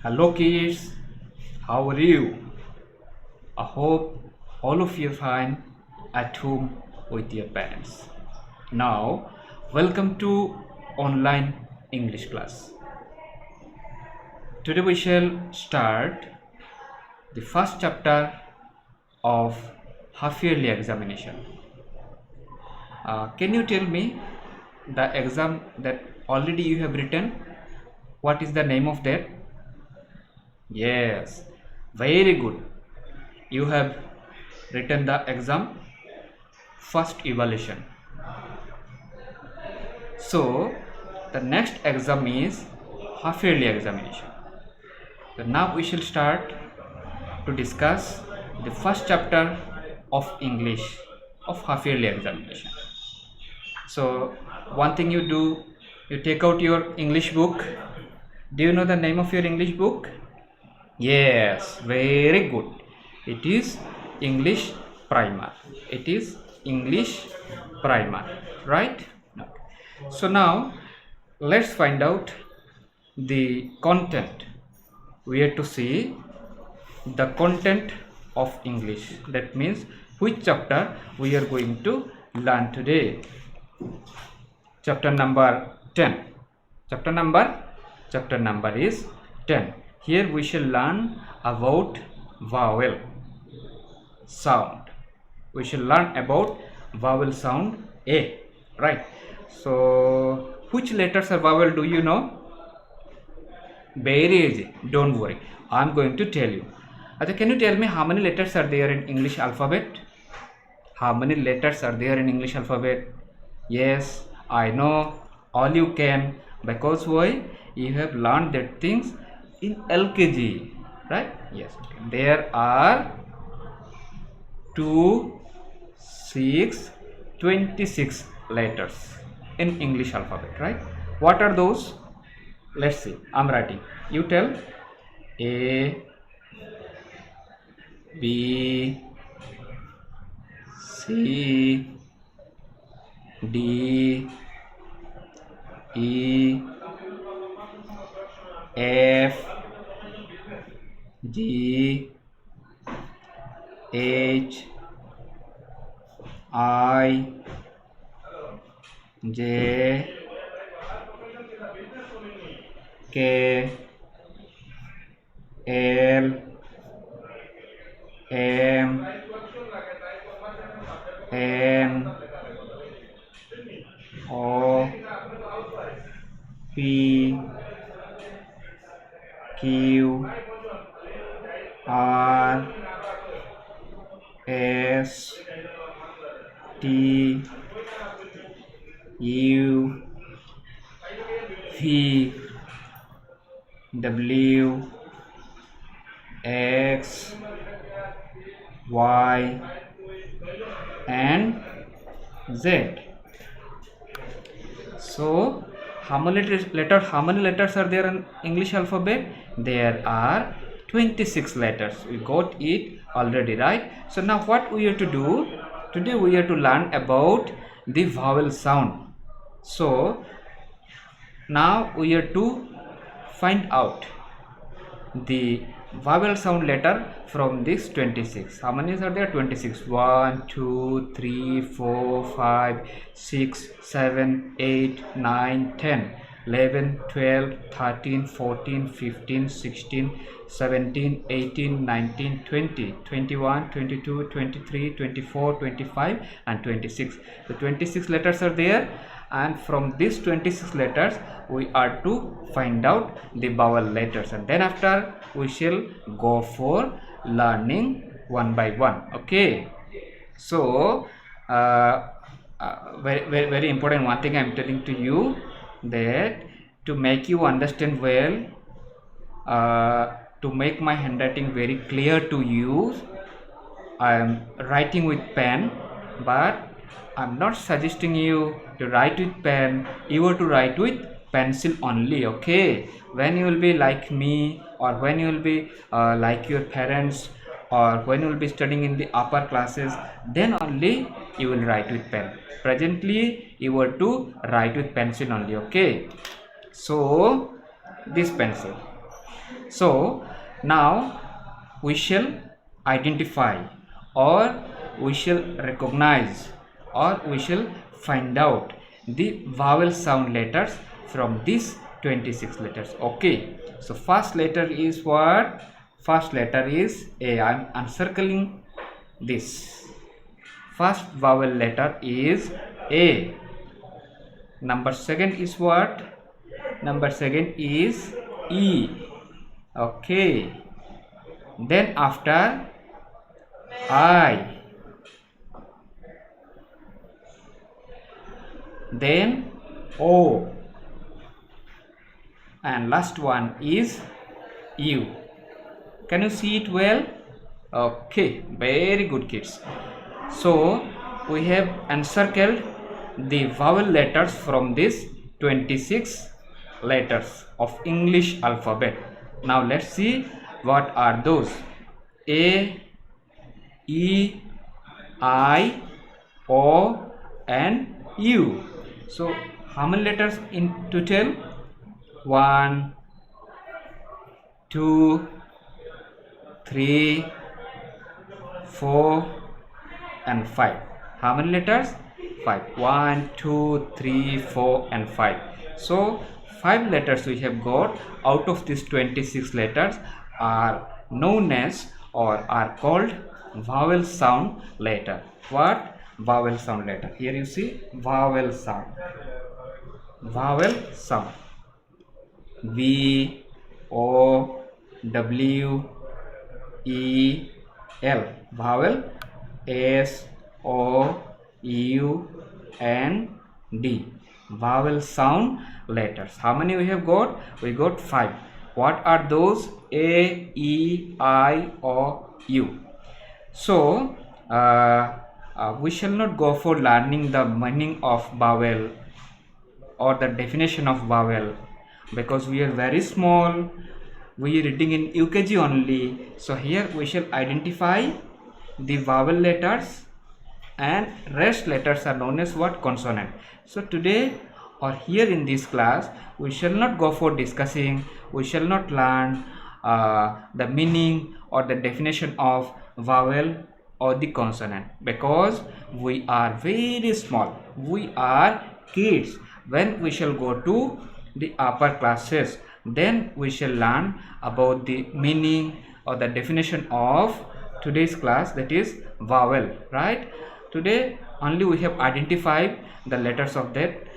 Hello kids, how are you? I hope all of you are fine at home with your parents. Now, welcome to online English class. Today we shall start the first chapter of half yearly examination. Can you tell me the exam that already you have written? What is the name of that? Yes, very good. You have written the exam first evaluation. So the next exam is half yearly examination. So now we shall start to discuss the first chapter of English of half yearly examination. So one thing you do, you take out your English book. Do you know the name of your English book? Yes, very good. It is English primer. It is English primer, right? So now let's find out the content. We have to see the content of English. That means which chapter we are going to learn today. Chapter number 10. Chapter number is 10. Here we shall learn about vowel sound. We shall learn about vowel sound A, right? So which letters are vowel, do you know? Very easy, don't worry, I'm going to tell you. Can you tell me how many letters are there in English alphabet? How many letters are there in English alphabet? Yes, I know, all you can, because why? You have learned that things in LKG, right? Yes, there are 2, 6, 26 letters in English alphabet, right? What are those? Let's see, I'm writing, you tell. A, B, C, D, E, F, G, H, I, J, K, L, M, N, O, P, Q, R, S, T, U, V, W, X, Y, and Z. So how many letters are there in English alphabet? There are 26 letters. We got it already, right? So now what we have to do? Today we have to learn about the vowel sound. So now we have to find out the vowel sound letter from this 26. How many are there? 26. 1, 2, 3, 4, 5, 6, 7, 8, 9, 10, 11, 12, 13, 14, 15, 16, 17, 18, 19, 20, 21, 22, 23, 24, 25, and 26. The 26 letters are there, and from these 26 letters we are to find out the vowel letters, and then after we shall go for learning one by one. Okay, so very important one thing I am telling to you, that to make you understand well, to make my handwriting very clear to you, I am writing with pen, but I'm not suggesting you to write with pen. You have to write with pencil only. Okay, when you will be like me, or when you will be like your parents, or when you will be studying in the upper classes, then only you will write with pen. Presently you have to write with pencil only. Okay, so this pencil. So now we shall identify, or we shall recognize, or we shall find out the vowel sound letters from these 26 letters. Okay, so first letter is what? First letter is A. I am encircling this. First vowel letter is A. Number second is what? Number second is E. Okay, then after I, then O, and last one is U. Can you see it well? Okay, very good kids. So we have encircled the vowel letters from this 26 letters of English alphabet. Now let's see what are those. A, E, I, O, and U. So how many letters in total? 1, 2, 3, 4, and 5. How many letters? 5. 1, 2, 3, 4, and 5. So 5 letters we have got out of these 26 letters are known as, or are called, vowel sound letter. What? Vowel sound letter. Here you see vowel sound. Vowel sound. V, O, W, E, L. Vowel. S, O, U, and D. Vowel sound letters. How many we have got? We got 5. What are those? A, E, I, O, U. So we shall not go for learning the meaning of vowel or the definition of vowel, because we are very small. We are reading in UKG only. So here we shall identify the vowel letters, and rest letters are known as what? Consonant. So today or here in this class we shall not go for discussing, we shall not learn the meaning or the definition of vowel or the consonant, because we are very small, we are kids. When we shall go to the upper classes, then we shall learn about the meaning or the definition of today's class, that is vowel, right? Today only we have identified the letters of that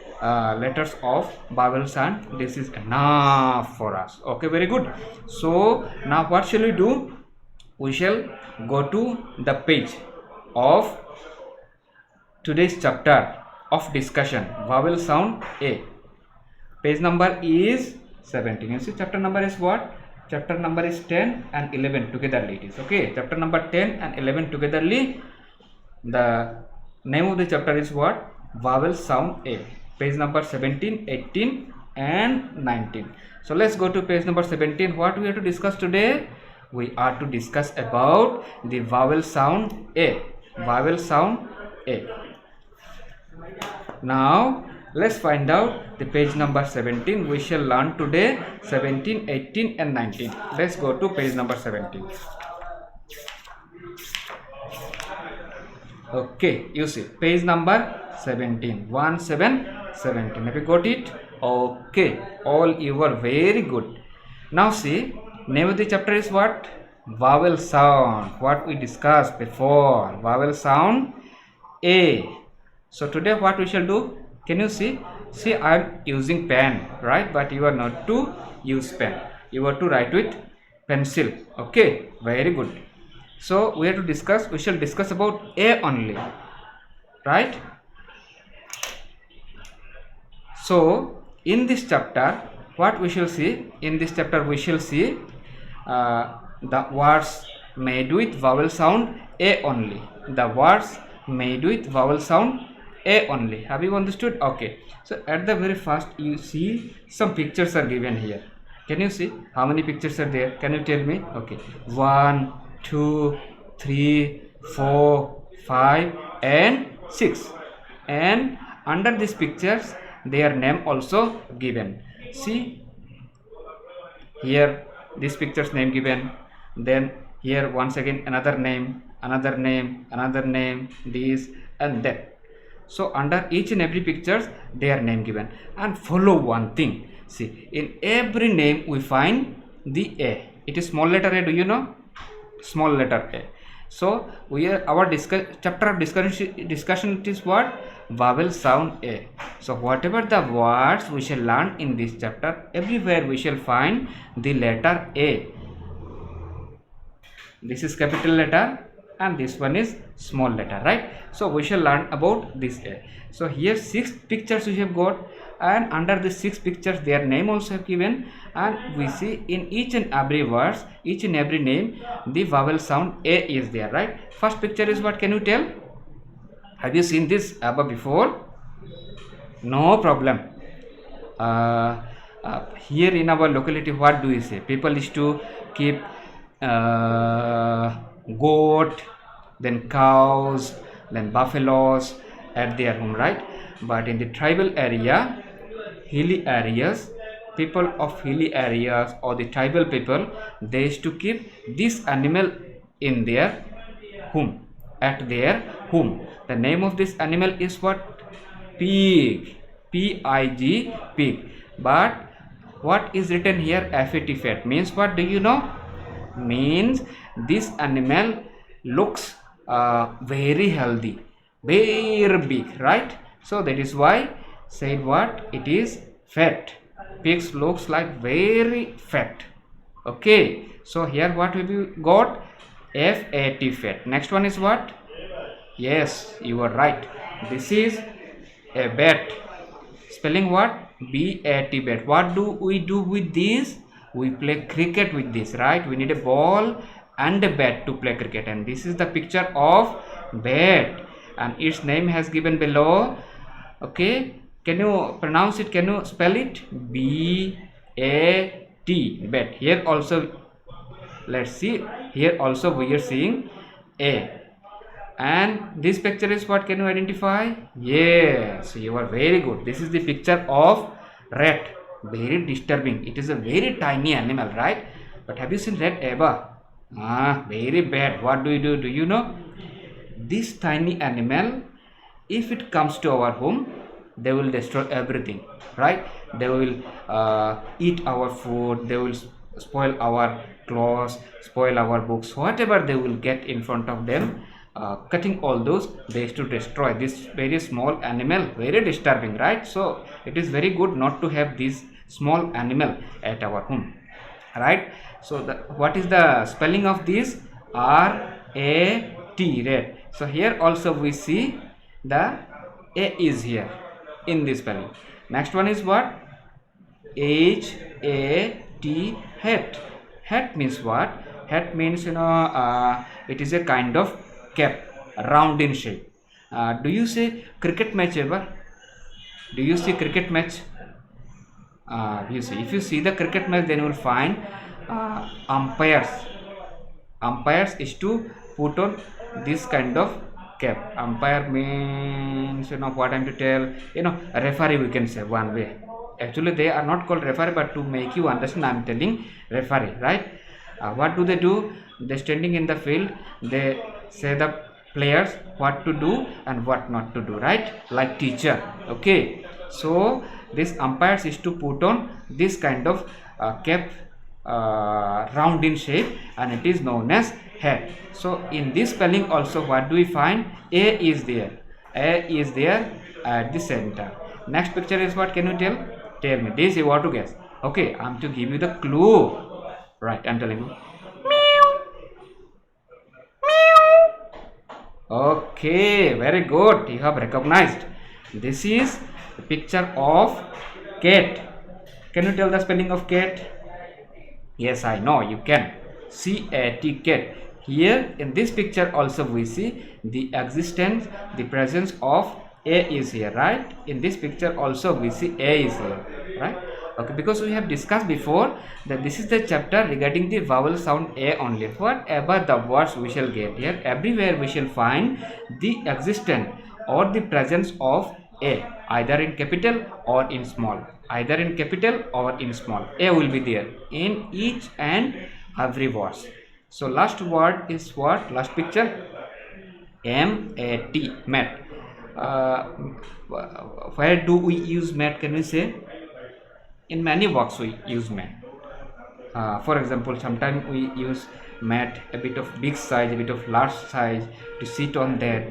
letters of vowels, and this is enough for us. Okay, very good. So now what shall we do? We shall go to the page of today's chapter of discussion, vowel sound A. Page number is 17. You see chapter number is what? Chapter number is 10 and 11 togetherly it is. Okay, chapter number 10 and 11 togetherly. The name of the chapter is what? Vowel sound A. Page number 17, 18 and 19. So let's go to page number 17. What we have to discuss today? We are to discuss about the vowel sound A. Vowel sound A. Now let's find out the page number 17. We shall learn today 17, 18 and 19. Let's go to page number 17. Okay, you see page number 17, 17. Have you got it? Okay, all you are very good. Now see, name of the chapter is what? Vowel sound. What we discussed before, vowel sound A. So today what we shall do? Can you see? See, I am using pen, right? But you are not to use pen. You are to write with pencil. Okay, very good. So we have to discuss. We shall discuss about A only, right? So in this chapter, what we shall see? In this chapter, we shall see the words made with vowel sound A only. The words made with vowel sound A only. Have you understood? Okay. So at the very first, you see some pictures are given here. Can you see how many pictures are there? Can you tell me? Okay. 1, 2, 3, 4, 5 and 6. And under these pictures, their name also given. See here this picture's name given, then here once again another name, another name, another name, this and that. So under each and every pictures their name given, and follow one thing. See, in every name we find the A. It is small letter A. Do you know? Small letter A. So we are, our chapter of discussion is what? Vowel sound A. So whatever the words we shall learn in this chapter, everywhere we shall find the letter A. This is capital letter and this one is small letter, right? So we shall learn about this A. So here 6 pictures we have got, and under the 6 pictures their name also have given, and we see in each and every verse, each and every name, the vowel sound A is there, right? First picture is what? Can you tell? Have you seen this above before? No problem. Here in our locality, what do we say? People used to keep goat, then cows, then buffaloes at their home, right? But in the tribal area, hilly areas, people of hilly areas or the tribal people, they used to keep this animal in their home, at their home. The name of this animal is what? Pig. P-I-G, pig. But what is written here? FAT, fat, means what? Do you know? Means this animal looks very healthy, very big, right? So that is why said what? It is fat. Pigs looks like very fat. Okay, so here what have you got? FAT, fat. Next one is what? Yes, you are right. This is a bat. Spelling what? B-A-T, bat. What do we do with this? We play cricket with this, right? We need a ball and a bat to play cricket, and this is the picture of bat, and its name has given below. Okay, can you pronounce it? Can you spell it? B-A-T, bat. Here also, let's see, here also we are seeing A. And this picture is what? Can you identify? Yes, you are very good. This is the picture of rat. Very disturbing. It is a very tiny animal, right? But have you seen rat ever? Very bad. What do? Do you know? This tiny animal, if it comes to our home, they will destroy everything, right? They will eat our food. They will spoil our clothes, spoil our books, whatever they will get in front of them. Cutting all those, they used to destroy this very small animal. Very disturbing, right? So it is very good not to have this small animal at our home, right? So what is the spelling of this? R-A-T, rat. So here also we see the A is here in this spelling. Next one is what? H-A-T, hat. Hat means what? Hat means, it is a kind of cap, round in shape. Do you see cricket match ever? Do you see cricket match? You see, if you see the cricket match, then you will find umpires. Umpires is to put on this kind of cap. Umpire means, what I'm to tell, a referee, we can say one way. Actually they are not called referee, but to make you understand, I'm telling referee, right? What do? They standing in the field, they say the players what to do and what not to do, right? Like teacher. Okay, so this umpires is to put on this kind of cap, round in shape, and it is known as hat. So in this spelling also what do we find? A is there. A is there at the center. Next picture is what? Can you tell me? This you want to guess. Okay, I'm to give you the clue. Right, I'm telling you. Okay, very good. You have recognized. This is the picture of cat. Can you tell the spelling of cat? Yes, I know you can. C-A-T, cat. Here in this picture also we see the existence, the presence of A is here, right? In this picture also we see A is here, right? Okay, because we have discussed before that this is the chapter regarding the vowel sound A only. Whatever the words we shall get here, everywhere we shall find the existence or the presence of A, either in capital or in small, either in capital or in small. A will be there in each and every words. So last word is what? Last picture, mat, mat. uh, where do we use mat? Can we say? In many works we use mat. For example, sometimes we use mat a bit of big size, a bit of large size to sit on that.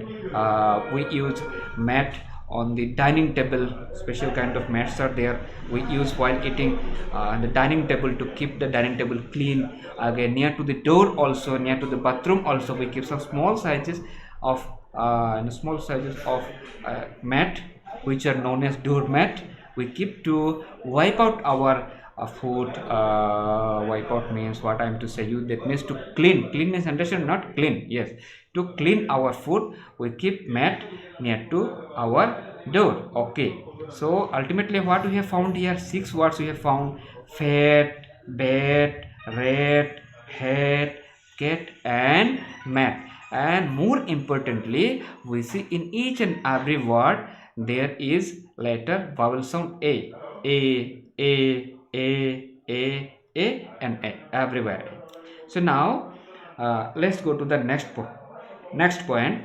We use mat on the dining table. Special kind of mats are there we use while eating the dining table to keep the dining table clean. Again, near to the door also, near to the bathroom also, we keep some small sizes of mat, which are known as doormat. We keep to wipe out our food. Wipe out means what I am to say you, that means to clean. Clean means understand, not clean. Yes, to clean our food we keep mat near to our door. Okay, so ultimately what we have found here, 6 words we have found: fat, bat, rat, hat, cat and mat. And more importantly, we see in each and every word there is letter vowel sound a, and a everywhere. So now let's go to the next point.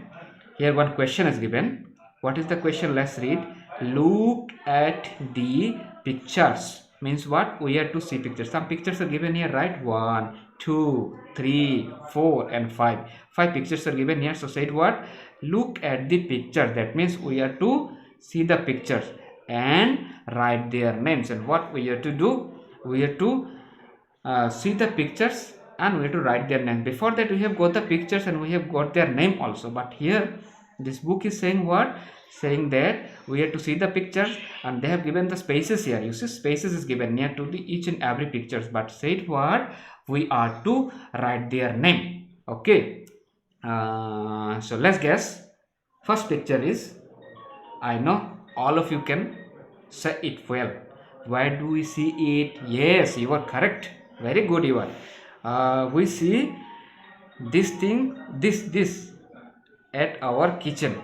Here one question is given. What is the question? Let's read. Look at the pictures. Means what? We have to see pictures. Some pictures are given here, right? 1, 2, 3, 4 and 5. 5 pictures are given here. So said what? Look at the picture. That means we have to see the pictures and write their names. And what we have to do? We have to see the pictures and we have to write their name. Before that we have got the pictures and we have got their name also, but here this book is saying what? Saying that we have to see the pictures and they have given the spaces here. You see, spaces is given near to the each and every pictures, but said what? We are to write their name. Okay, so let's guess. First picture is, I know all of you can say it well. Where do we see it? Yes, you are correct. Very good, you are. We see this thing, this at our kitchen.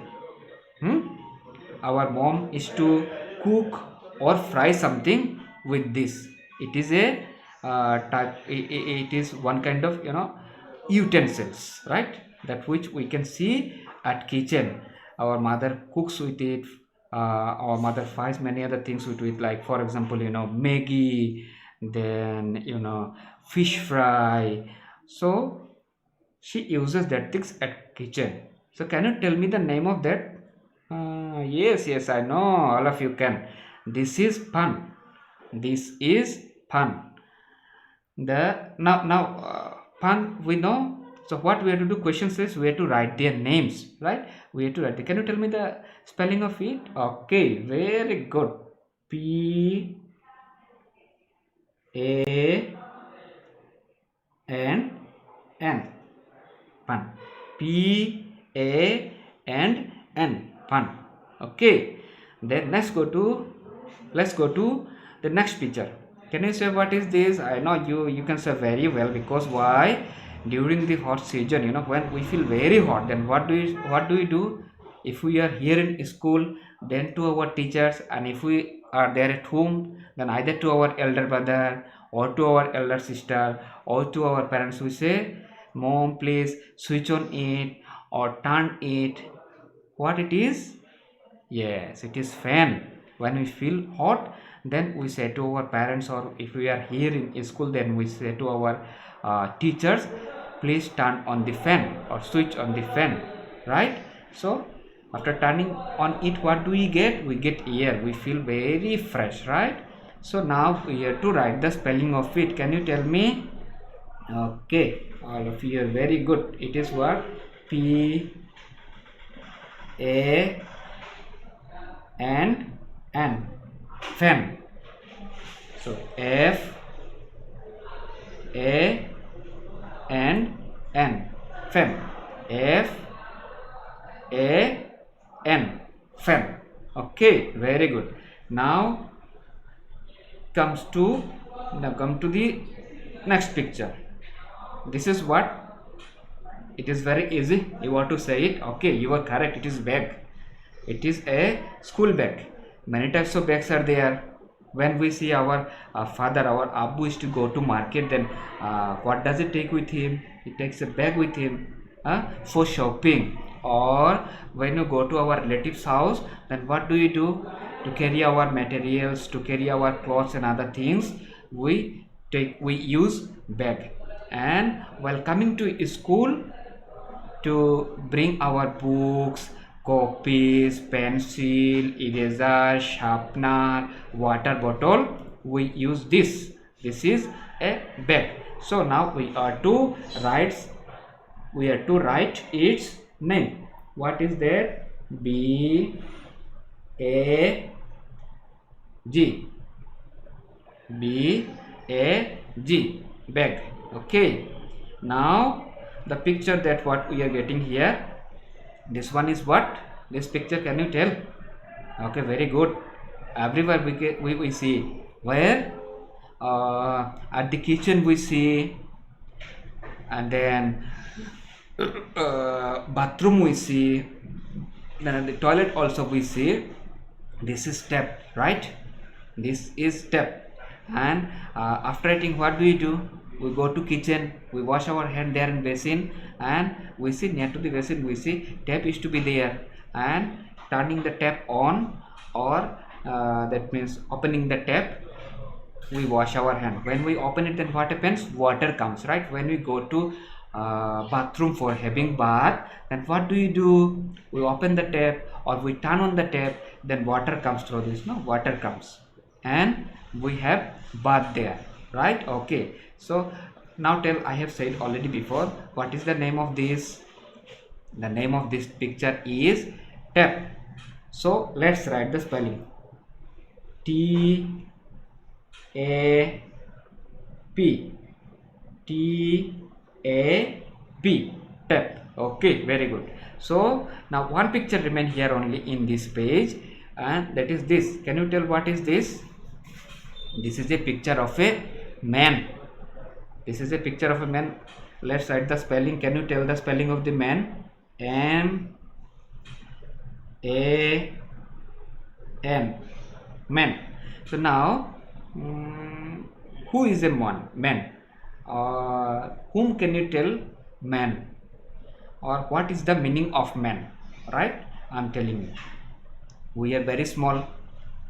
Our mom is to cook or fry something with this. It is a type. It is one kind of utensils, right? That which we can see at kitchen. Our mother cooks with it. Our mother fries many other things with it, like for example, Maggi, then fish fry. So she uses that things at kitchen. So can you tell me the name of that? Yes, I know all of you can. This is pan. This is pan. The now pan we know. So what we have to do? Question says we have to write their names, right? We have to write. Can you tell me the spelling of it? Okay, very good. P A N N, pan. P A and N, pan. Okay, then let's go to the next picture. Can you say what is this? I know you can say very well, because why? During the hot season, when we feel very hot, then what do we do? If we are here in school, then to our teachers, and if we are there at home, then either to our elder brother or to our elder sister or to our parents, we say, mom, please switch on it or turn it. What it is? Yes, it is fan. When we feel hot, then we say to our parents, or if we are here in school, then we say to our teachers, please turn on the fan or switch on the fan, right? So after turning on it, what do we get? We get air. We feel very fresh, right? So now we have to write the spelling of it. Can you tell me? Okay, all of you are very good. It is what? P A and N, fan. So F A and N, fan. F A N, fan. Okay, very good. Now come to the next picture. This is what? It is very easy. You want to say it? Okay, you are correct. It is bag. It is a school bag. Many types of bags are there. When we see our father, our Abu is to go to market, then what does he take with him? He takes a bag with him for shopping. Or when you go to our relative's house, then what do you do? To carry our materials, to carry our clothes and other things, we use bag. And while coming to school, to bring our books, copies, pencil, eraser, sharpener, water bottle, we use this. This is a bag. So now we are to write its name. What is there? B A G. B A G, bag. Okay. Now the picture that what we are getting here, this one is what? This picture, can you tell? Okay, very good. Everywhere we see. Where? At the kitchen we see, and then bathroom we see, then at the toilet also we see. This is step, right? This is step. And after eating, what do? We go to kitchen, we wash our hand there in basin, and we see near to the basin we see tap is to be there, and turning the tap on, or that means opening the tap, we wash our hand. When we open it, then what happens? Water comes, right? When we go to bathroom for having bath, then what do? We open the tap or we turn on the tap, then water comes through this, no? Water comes and we have bath there, right? Okay, so now tell, I have said already before, what is the name of this? The name of this picture is tap. So let's write the spelling. T A P. T A P, tap. Okay, very good. So now one picture remain here only in this page, and that is this. Can you tell what is this? This is a picture of a man. This is a picture of a man. Let's write the spelling. Can you tell the spelling of the man? M A N, man. So now who is a man? Whom can you tell man? Or what is the meaning of man? Right? I'm telling you. We are very small.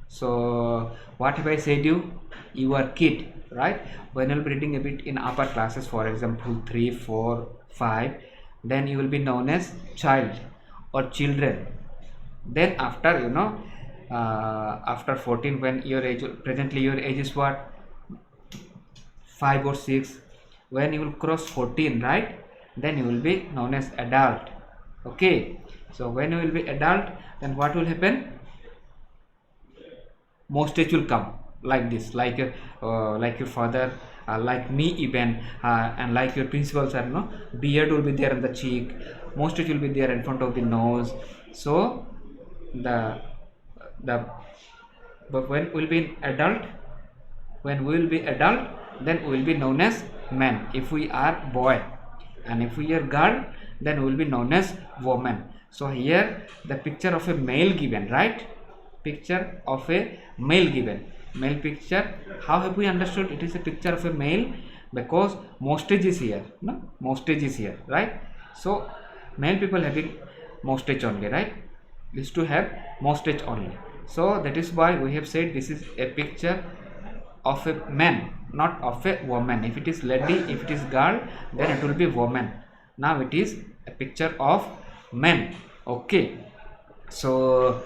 So what have I said you? You are kid, right? When you'll be reading a bit in upper classes, for example 3, 4, 5, then you will be known as child or children. Then after, after 14, when your age, presently your age is what? 5 or 6. When you will cross 14, right, then you will be known as adult. Okay, so when you will be adult, then what will happen? Mustache will come like this, like your father, like me even, and like your principal sir, no, beard will be there on the cheek, mustache will be there in front of the nose. So but when we will be adult, then we will be known as man if we are boy, and if we are girl, then we will be known as woman. So here the picture of a male given, right? Picture of a male given, male picture. How have we understood it is a picture of a male? Because mustache is here, no, mustache is here, right? So male people having mustache only, right? Is to have mustache only. So that is why we have said this is a picture of a man, not of a woman. If it is lady, if it is girl, then it will be woman. Now it is a picture of man. Okay, so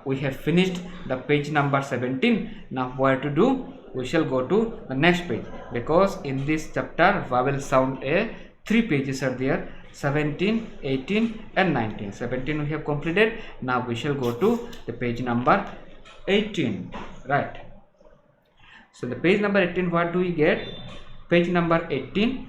we have finished the page number 17. Now what to do? We shall go to the next page, because in this chapter vowel sound 3 pages are there, 17, 18 and 19. 17 we have completed. Now we shall go to the page number 18, right? So the page number 18, what do we get? Page number 18,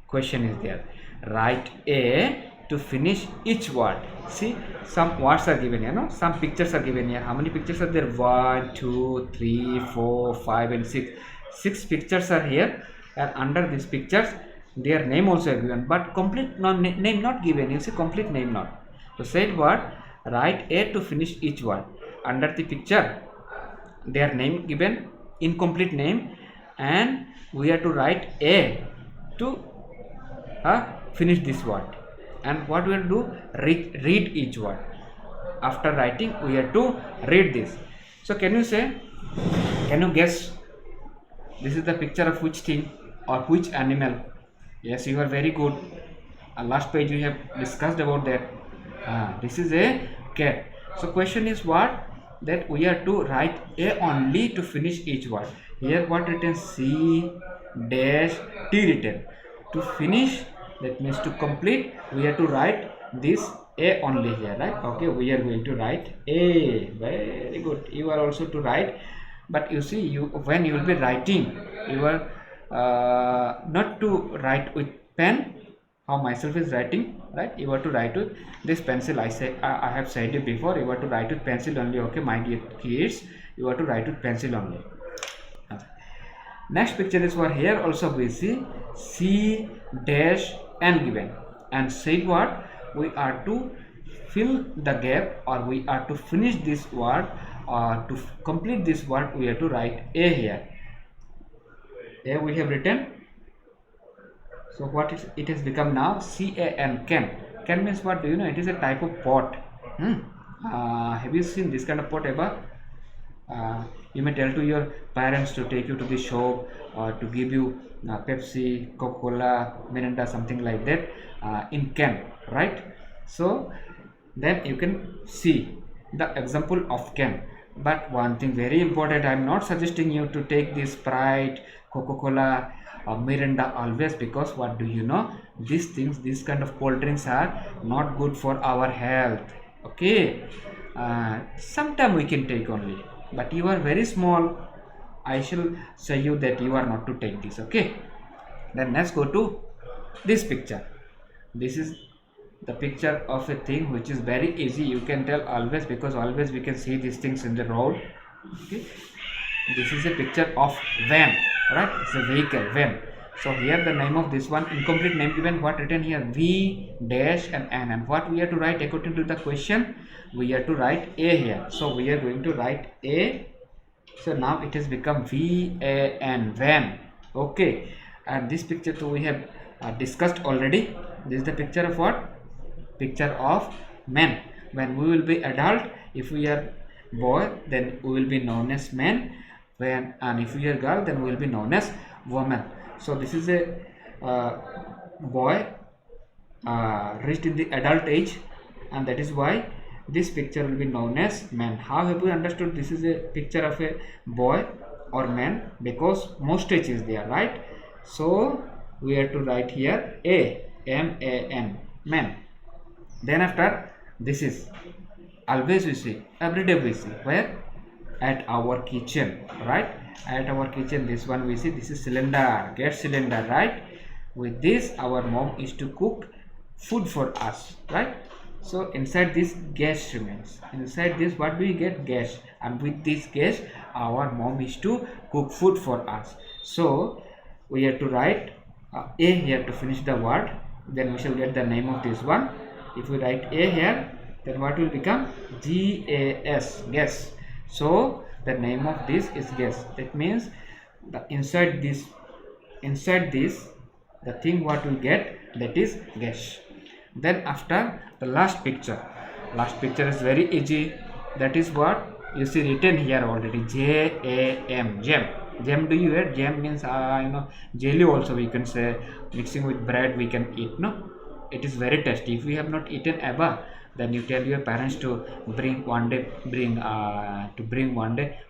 question is there. Write A to finish each word. See, some words are given, some pictures are given here. How many pictures are there? 1, 2, 3, 4, 5 and 6. 6 pictures are here, and under these pictures their name also are given, but complete name not given. You see, complete name not. So said what? Write A to finish each word. Under the picture, their name given, incomplete name, and we have to write A to finish this word. And what we will do? Read each word. After writing, we have to read this. So can you say? Can you guess? This is the picture of which thing or which animal? Yes, you are very good. Last page we have discussed about that. This is a cat. So question is what? That we have to write A only to finish each word. Here what written? C dash T written. To finish, that means to complete, we have to write this A only here, right? Okay, we are going to write A. Very good. You are also to write, but you see, when you will be writing, you are not to write with pen. How myself is writing, right? You have to write with this pencil. I have said it before. You have to write with pencil only. Okay, my dear kids, you have to write with pencil only. Next picture is what here also we see C dash N given, and said what? We are to fill the gap, or we are to finish this word, or to complete this word, we have to write A here. Here we have written. So what is it has become now? CAN. Can means what? Do you know? It is a type of pot. Have you seen this kind of pot ever? You may tell to your parents to take you to the shop, or to give you Pepsi, Coca-Cola, Mirinda, something like that in can, right? So then you can see the example of can. But one thing very important, I am not suggesting you to take this Sprite, Coca-Cola or Mirinda always, because what do you know? These things, these kind of cold drinks are not good for our health. Okay, sometime we can take only, but you are very small. I shall say you that you are not to take this. Okay, then let's go to this picture. This is the picture of a thing which is very easy. You can tell always, because always we can see these things in the road. Okay, this is a picture of van, right? It's a vehicle, van. So here the name of this one, incomplete name given, what written here? V dash and N. And what we have to write according to the question? We have to write A here. So we are going to write A. So now it has become VAN, van. Okay, and this picture too we have discussed already. This is the picture of what? Picture of man. When we will be adult, if we are boy, then we will be known as man. And if we are girl, then we will be known as woman. So this is a boy reached in the adult age, and that is why this picture will be known as man. How have we understood this is a picture of a boy or man? Because mustache is there, right? So we have to write here A, M-A-N, man. Then after, this is always we see, every day we see, where? At our kitchen, right? At our kitchen, this one we see, this is cylinder, gas cylinder, right? With this, our mom is to cook food for us, right? So inside this, gas remains. Inside this, what do we get? Gas. And with this gas, our mom is to cook food for us. So we have to write A here to finish the word. Then we shall get the name of this one. If we write A here, then what will become? G-A-S, gas. So the name of this is gas. That means the inside this, the thing what we get, that is gas. Then after, the last picture is very easy. That is what you see written here already, J-A-M, jam. Jam, do you hear? Jam means jelly also we can say, mixing with bread we can eat. No, it is very tasty. If we have not eaten ever, then you tell your parents to bring one day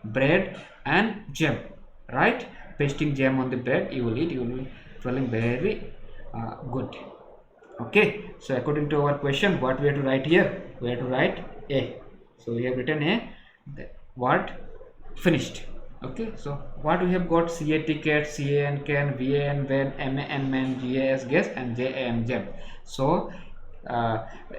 bread and jam, right? Pasting jam on the bread, you will eat, you will be feeling very good. Okay, so according to our question, what we have to write here? We have to write A. So we have written A, the word finished. Okay, so what we have got? C-A-T, cat, C-A-N, can, V-A-N, van, M-A-N, man, G-A-S, gas, and J-A-M, jam. So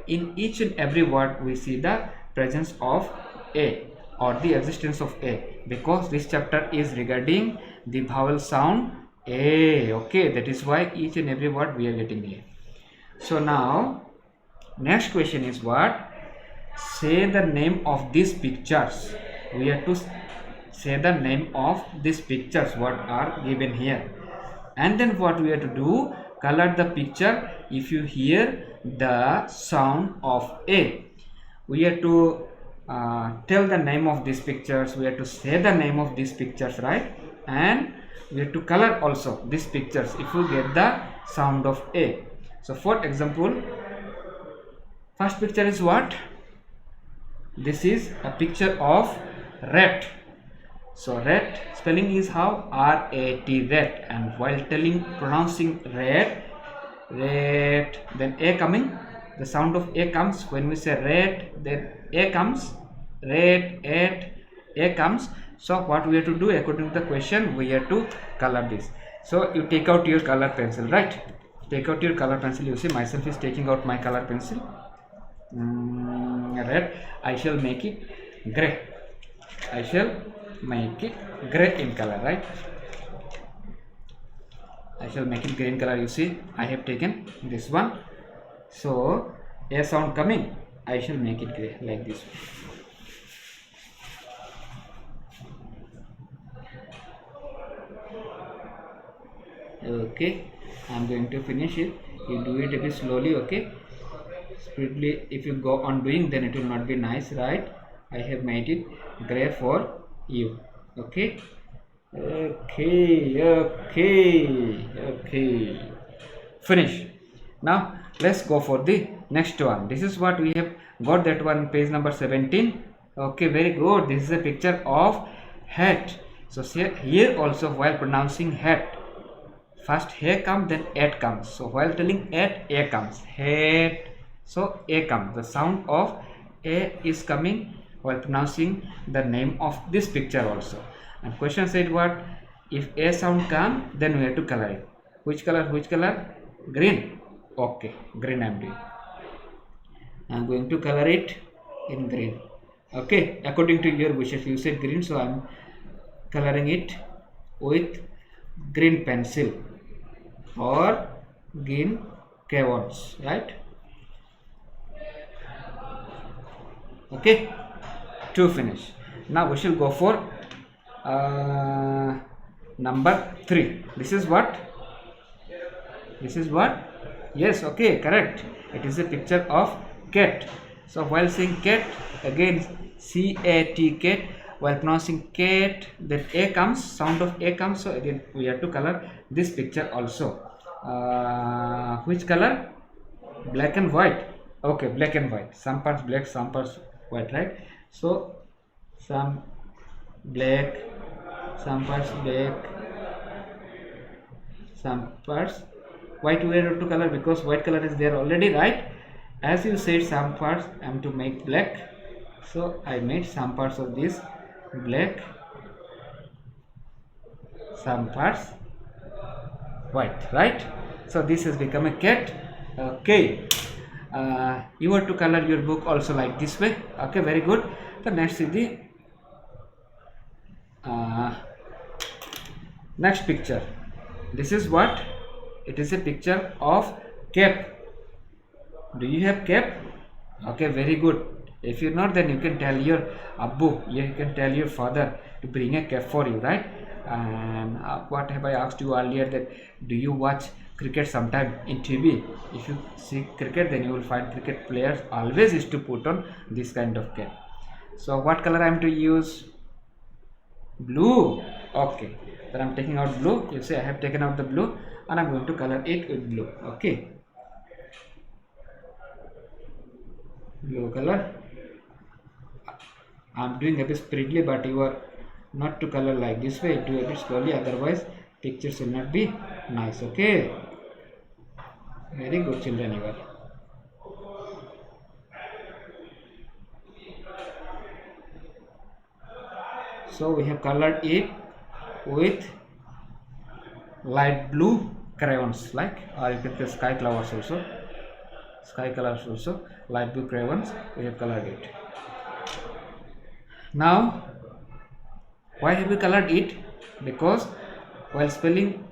in each and every word we see the presence of A, or the existence of A, because this chapter is regarding the vowel sound A. Okay, that is why each and every word we are getting A. So now Next question is what? Say the name of these pictures. We have to say the name of these pictures what are given here, and then what we have to do, color the picture. If you hear the sound of A, we have to tell the name of these pictures, we have to say the name of these pictures, right? And we have to color also these pictures if you get the sound of A. So for example, first picture is what? This is a picture of rat. So rat spelling is how? R-A-T, rat. And while pronouncing rat, then A coming, the sound of A comes when we say rat, then A comes, rat, A comes. So what we have to do according to the question, we have to color this. So you take out your color pencil, right? Take out your color pencil. You see myself is taking out my color pencil. Red. I shall make it gray. I shall make it gray in color, right? I shall make it gray in color. You see I have taken this one. So A sound coming, I shall make it gray like this. Okay, I'm going to finish it. You do it a bit slowly, okay? Speedily, if you go on doing, then it will not be nice, right? I have made it gray for you. Okay, finish. Now let's go for the next one. This is what we have got, that one, page number 17. Okay, very good. This is a picture of hat. So here also, while pronouncing hat, first he comes, then at comes. So while telling at, A comes, hat. So A comes, the sound of A is coming while pronouncing the name of this picture also. And question said what? If A sound come, then we have to color it. Which color? Which color? Green. Okay, green I am doing. I am going to color it in green. Okay, according to your wishes. You said green, so I am coloring it with green pencil or green crayons, right? Okay, to finish. Now we shall go for number 3. This is what? This is what? Yes, okay, correct. It is a picture of cat. So while saying cat, again C-A-T, cat. While pronouncing cat, then A comes, sound of A comes. So again we have to color this picture also. Which color? Black and white. Okay, black and white. Some parts black, some parts white, right? So some black, some parts black, some parts white. We have to color because white color is there already, right? As you said, some parts I am to make black, so I made some parts of this black, some parts white, right? So this has become a cat. Okay, you have to color your book also like this way. Okay, very good. The next is the next picture. This is what? It is a picture of cap. Do you have cap? Okay, very good. If you're not, then you can tell your Abbu, you can tell your father to bring a cap for you, right? And what have I asked you earlier, that do you watch cricket sometime in TV? If you see cricket, then you will find cricket players always used to put on this kind of cap. So what color I am to use? Blue. Okay, then I'm taking out blue. You see I have taken out the blue and I'm going to color it with blue. Okay, blue color. I'm doing a bit speedily, but you are not to color like this way. Do a bit slowly, otherwise pictures will not be nice. Okay, very good children, you are. So we have colored it with light blue crayons, like, or you can say sky colors also, light blue crayons we have colored it. Now why have we colored it? Because while spelling,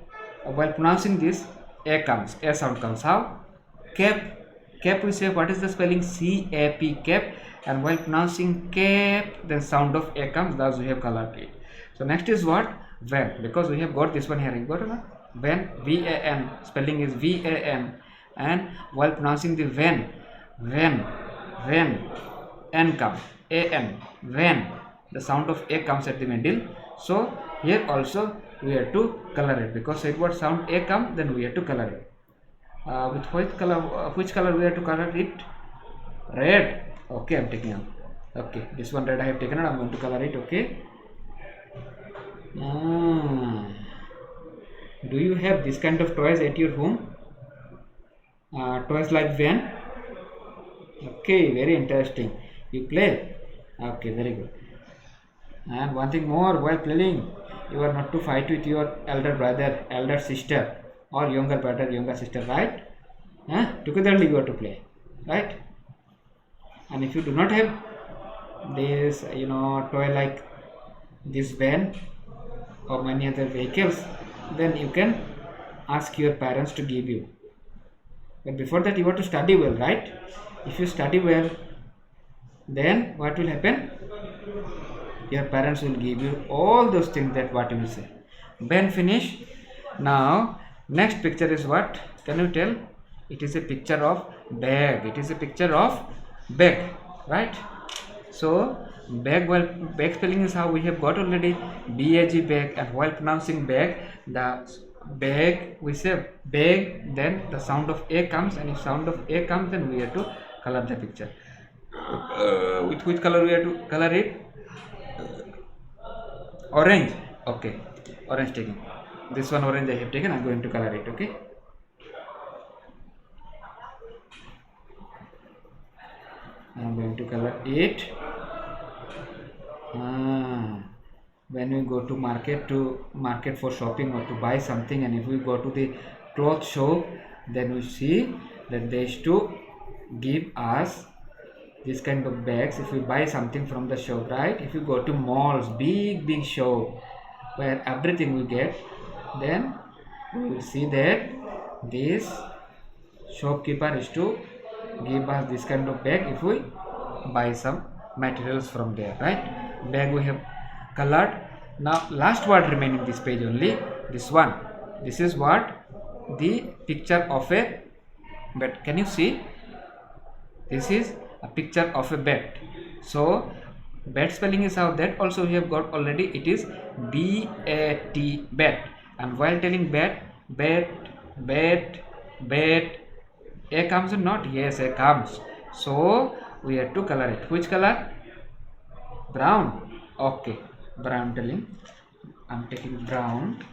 while pronouncing this, A comes, A sound comes. How? Cap. Cap we say what is the spelling? C-A-P, cap. And while pronouncing cap, the sound of A comes, thus we have colored it. So next is what? Van, because we have got this one here. You got it? Van, V-A-N, spelling is V-A-N. And while pronouncing the van, N comes, A-N, van. The sound of A comes at the middle. So here also we have to color it, because it what sound A comes, then we have to color it. With which color we have to color it? Red. Okay, I'm taking out. Okay, this one red I have taken out. I'm going to color it. Okay. Do you have this kind of toys at your home? Toys like van. Okay, very interesting. You play. Okay, very good. And one thing more, while playing, you are not to fight with your elder brother, elder sister, or younger brother, younger sister, right? Togetherly you have to play, right? And if you do not have this, toy like this van or many other vehicles, then you can ask your parents to give you. But before that, you have to study well, right? If you study well, then what will happen? Your parents will give you all those things that what you will say. Ben finish. Now next picture is what? Can you tell? It is a picture of bag. It is a picture of bag, right? So bag, well, bag spelling is how we have got already, B-A-G, bag. And while pronouncing bag, the bag we say bag, then the sound of A comes, and if sound of A comes, then we have to color the picture. With which color we have to color it? Orange. Okay, orange taking. This one orange I have taken. I'm going to color it. Okay. I'm going to color it. When we go to market for shopping or to buy something, and if we go to the cloth shop, then we see that they used to give us this kind of bags if we buy something from the shop, right? If you go to malls, big shop where everything we get, then we will see that this shopkeeper is to give us this kind of bag if we buy some materials from there, right? Bag we have colored. Now last word remaining this page only, this one. This is what? The picture of a bed. Can you see? This is a picture of a bed. So bed spelling is how that also we have got already. It is B-A-T, bed. And while telling bed, A comes or not? Yes, A comes. So we have to color it. Which color? Brown. Okay, brown telling. I'm taking brown.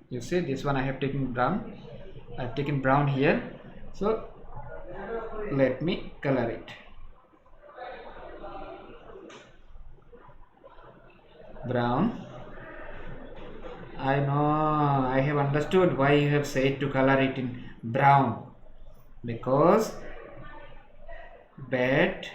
You see this one I have taken brown. I have taken brown here. So let me color it. Brown. I know, I have understood why you have said to color it in brown, because bed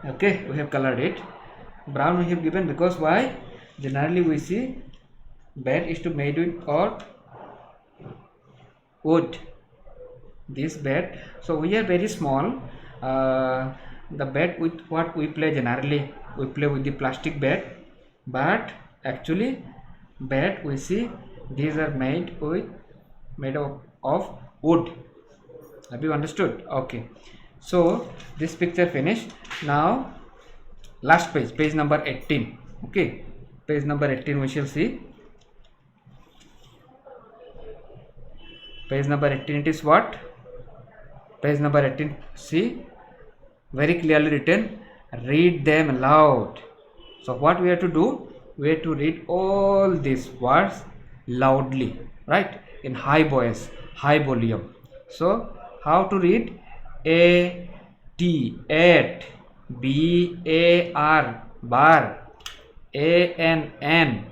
okay, we have colored it. Brown we have given because why? Generally we see bed is to made with or wood, this bed. So we are very small. The bed with what we play, generally we play with the plastic bed, but actually bed we see these are made of wood. Have you understood? Okay, so this picture finished. Now last page number 18. Okay, page number 18 we shall see. Page number 18, it is what? Page number 18, see, very clearly written, read them aloud. So what we have to do? We have to read all these words loudly, right? In high voice, high volume. So how to read? A-T, at, B-A-R, bar, A-N-N,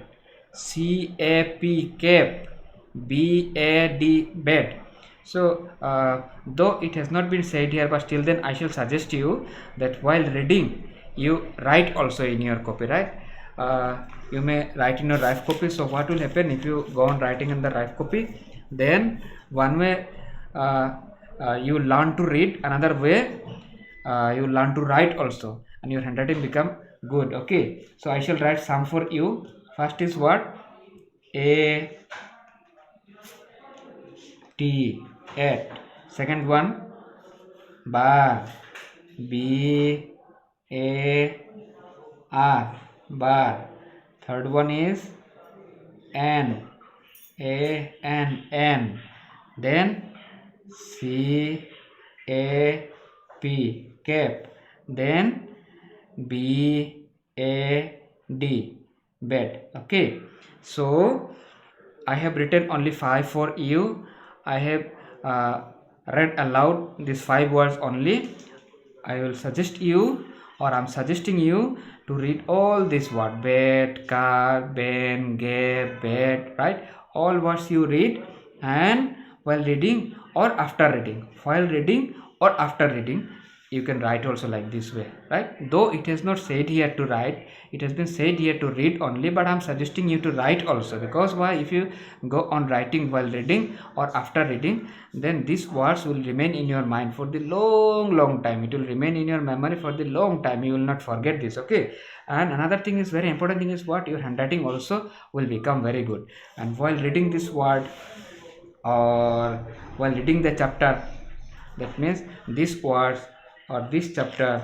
C-A-P, cap, B-A-D, bed. So though it has not been said here, but still then I shall suggest you that while reading you write also in your copy, right? you may write in your right copy. So what will happen if you go on writing in the right copy? Then one way you learn to read, another way you learn to write also, and your handwriting become good. Okay, so I shall write some for you. First is what? A T, at. Second one, bar, B A R, bar. Third one is N, A N, N. Then C A P, cap. Then B A D, bed. Okay, so I have written only 5 for you. I have read aloud these 5 words only. I will suggest you, or I'm suggesting you to read all these words: bed, car, ben, gap, bed, right? All words you read, and while reading or after reading, you can write also like this way, right? Though it is not said here to write, it has been said here to read only, but I'm suggesting you to write also. Because why? If you go on writing while reading or after reading, then these words will remain in your mind for the long time. It will remain in your memory for the long time. You will not forget this. Okay, and another thing is, very important thing is what? Your handwriting also will become very good. And while reading this word or while reading the chapter, that means these words or this chapter,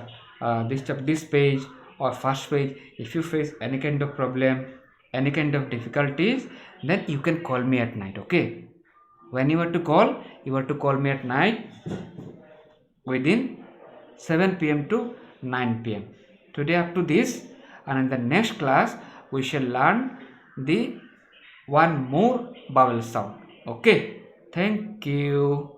this page or first page, if you face any kind of problem, any kind of difficulties, then you can call me at night. Okay, when you are to call, me at night within 7 p.m. to 9 p.m. today up to this. And in the next class we shall learn the one more vowel sound. Okay, thank you.